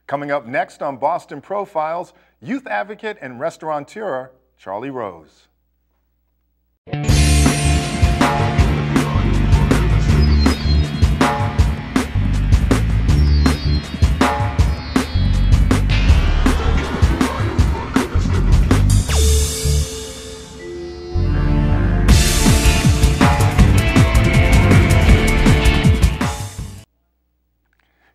Coming up next on Boston Profiles, youth advocate and restaurateur Charlie Rose.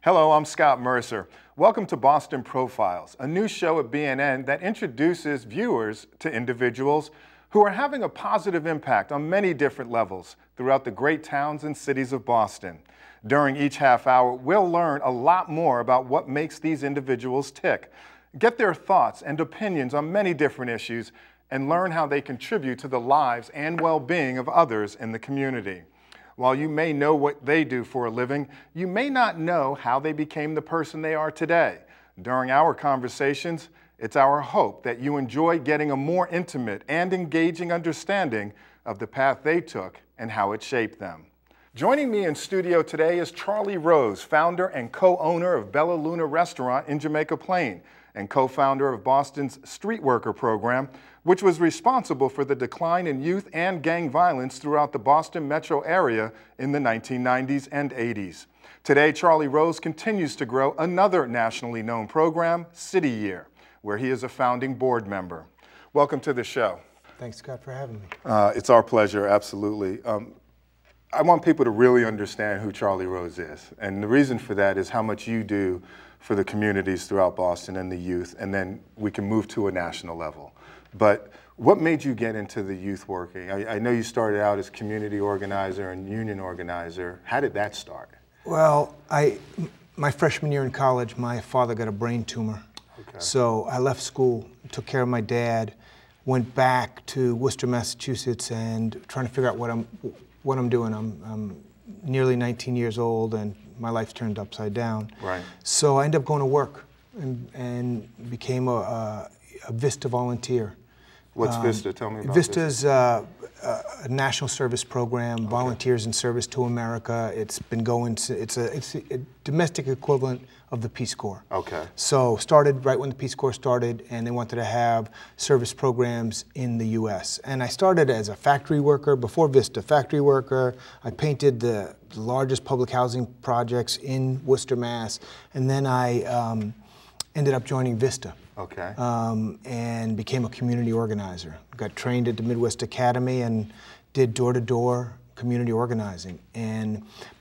Hello, I'm Scott Mercer. Welcome to Boston Profiles, a new show at BNN that introduces viewers to individuals who are having a positive impact on many different levels throughout the great towns and cities of Boston. During each half hour, we'll learn a lot more about what makes these individuals tick, get their thoughts and opinions on many different issues, and learn how they contribute to the lives and well-being of others in the community. While you may know what they do for a living, you may not know how they became the person they are today. During our conversations, it's our hope that you enjoy getting a more intimate and engaging understanding of the path they took and how it shaped them. Joining me in studio today is Charlie Rose, founder and co-owner of Bella Luna Restaurant in Jamaica Plain and co-founder of Boston's Street Worker program, which was responsible for the decline in youth and gang violence throughout the Boston metro area in the 1990s and 80s. Today, Charlie Rose continues to grow another nationally known program, City+year, where he is a founding board member. Welcome to the show. Thanks, Scott, for having me. It's our pleasure, absolutely. I want people to really understand who Charlie Rose is. And the reason for that is how much you do for the communities throughout Boston and the youth, and then we can move to a national level. But what made you get into the youth working? I know you started out as community organizer and union organizer. How did that start? Well, my freshman year in college, my father got a brain tumor. Okay. So I left school, took care of my dad, went back to Worcester, Massachusetts, and trying to figure out what I'm doing. I'm nearly 19 years old, and my life's turned upside down. Right. So I ended up going to work and became a VISTA volunteer. What's VISTA? Tell me about VISTA's a national service program, okay. Volunteers in Service to America. It's been going, it's a domestic equivalent of the Peace Corps. Okay. So started right when the Peace Corps started, and they wanted to have service programs in the U.S. And I started as a factory worker, before VISTA, factory worker. I painted the largest public housing projects in Worcester, Mass. And then I ended up joining VISTA. Okay. And became a community organizer. Got trained at the Midwest Academy and did door-to-door community organizing.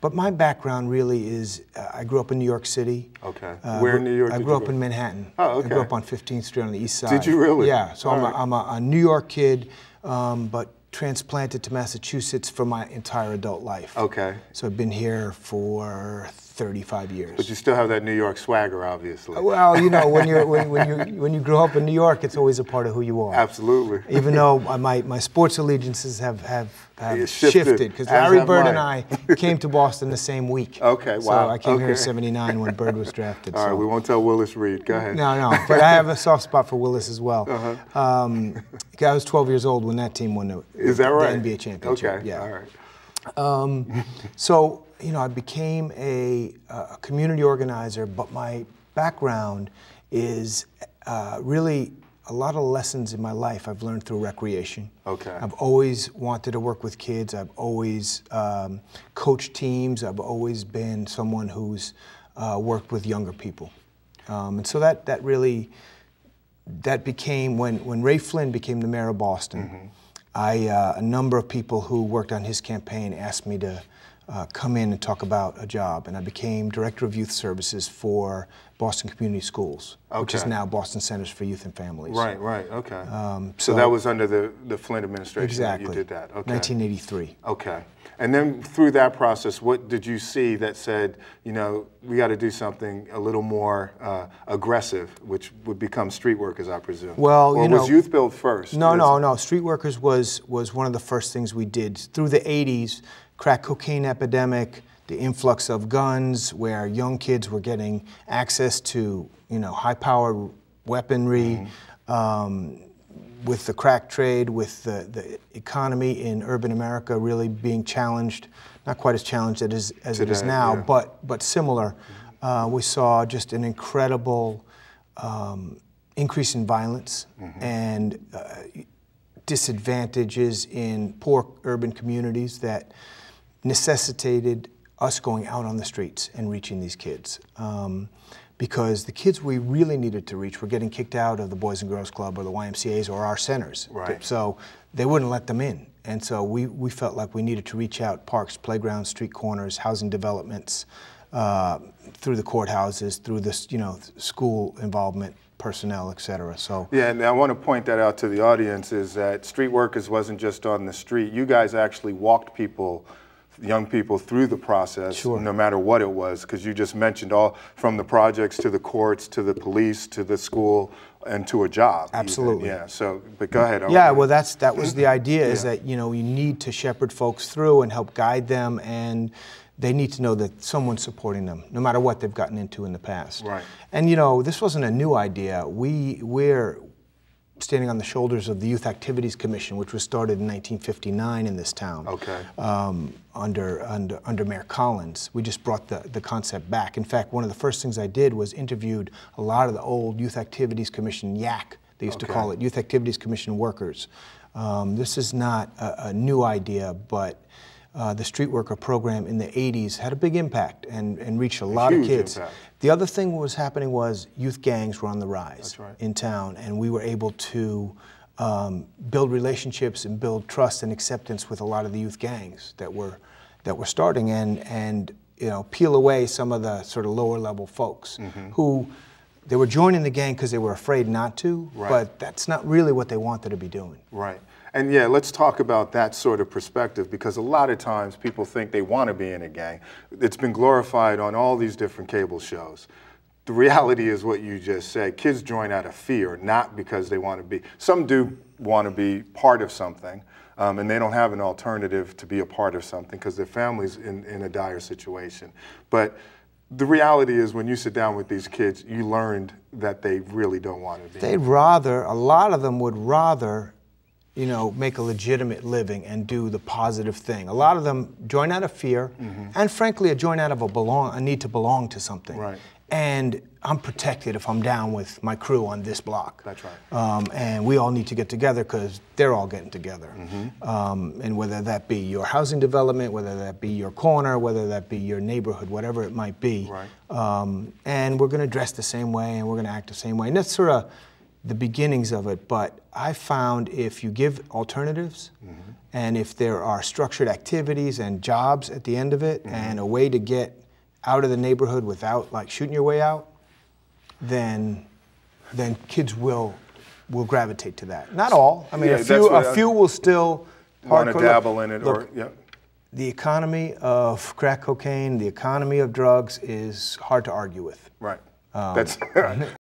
But my background really is, I grew up in New York City. Okay. Where in New York? I grew up in Manhattan. Oh, okay. I grew up on 15th Street on the east side. Did you really? Yeah. So I'm a New York kid, but transplanted to Massachusetts for my entire adult life. Okay. So I've been here for 35 years. But you still have that New York swagger, obviously. Well, you know, when you grow up in New York, it's always a part of who you are. Absolutely. Even though my sports allegiances have shifted, because Larry Bird and I came to Boston the same week. Okay, wow. So I came here in '79 when Bird was drafted. All right, we won't tell Willis Reed. Go ahead. No, but I have a soft spot for Willis as well. I was 12 years old when that team won the NBA championship. Okay, yeah. All right. So, you know, I became a community organizer, but my background is really a lot of lessons in my life I've learned through recreation. Okay. I've always wanted to work with kids. I've always coached teams. I've always been someone who's worked with younger people. And so that became, when Ray Flynn became the mayor of Boston, a number of people who worked on his campaign asked me to come in and talk about a job, and I became Director of Youth Services for Boston Community Schools, which is now Boston Centers for Youth and Families. Right, okay. So that was under the Flynn administration. Exactly. That you did that. Okay. 1983. Okay. And then through that process, what did you see that said, you know, we got to do something a little more aggressive, which would become Street Workers, I presume? Well, or was Youth Build first? No. Street Workers was one of the first things we did. Through the 80s, crack cocaine epidemic, the influx of guns, where young kids were getting access to, you know, high-powered weaponry, with the crack trade, with the economy in urban America really being challenged, not quite as challenged as it is now, but similar. We saw just an incredible increase in violence and disadvantages in poor urban communities that necessitated us going out on the streets and reaching these kids. Because the kids we really needed to reach were getting kicked out of the Boys and Girls Club or the YMCAs or our centers. Right. So they wouldn't let them in. And so we felt like we needed to reach out parks, playgrounds, street corners, housing developments, through the courthouses, through this, school involvement, personnel, et cetera. So yeah, and I want to point that out to the audience is that Street Workers wasn't just on the street. You guys actually walked people, young people, through the process, sure, no matter what it was, because you just mentioned all from the projects to the courts to the police to the school and to a job. Absolutely. Even. Yeah. So, but go ahead. Yeah. Well, that was the idea. Is that you need to shepherd folks through and help guide them, and they need to know that someone's supporting them, no matter what they've gotten into in the past. Right. And this wasn't a new idea. We're standing on the shoulders of the Youth Activities Commission, which was started in 1959 in this town. Okay. Under Mayor Collins. We just brought the concept back. In fact, one of the first things I did was interviewed a lot of the old Youth Activities Commission, YAC, they used to call it, Youth Activities Commission workers. This is not a new idea, but the street worker program in the 80s had a big impact and reached a lot of kids. Impact. The other thing that was happening was youth gangs were on the rise right, in town, and we were able to build relationships and build trust and acceptance with a lot of the youth gangs that were starting, and peel away some of the sort of lower level folks who they were joining the gang because they were afraid not to, but that's not really what they wanted to be doing. Right. And yeah, let's talk about that sort of perspective, because a lot of times people think they want to be in a gang. It's been glorified on all these different cable shows. The reality is what you just said. Kids join out of fear, not because they want to be. Some do want to be part of something, and they don't have an alternative to be a part of something because their family's in a dire situation. But the reality is when you sit down with these kids, you learned that they really don't want to be. They'd rather, a lot of them would rather make a legitimate living and do the positive thing. A lot of them join out of fear, and frankly, join out of a need to belong to something. Right. And I'm protected if I'm down with my crew on this block. That's right. And we all need to get together because they're all getting together. And whether that be your housing development, whether that be your corner, whether that be your neighborhood, whatever it might be. Right. And we're going to dress the same way, and we're going to act the same way. And that's sort of the beginnings of it, but I found if you give alternatives and if there are structured activities and jobs at the end of it and a way to get out of the neighborhood without like shooting your way out, then kids will gravitate to that. Not all. I mean, a few will still want to dabble in it. Look, the economy of crack cocaine, the economy of drugs is hard to argue with. Right. That's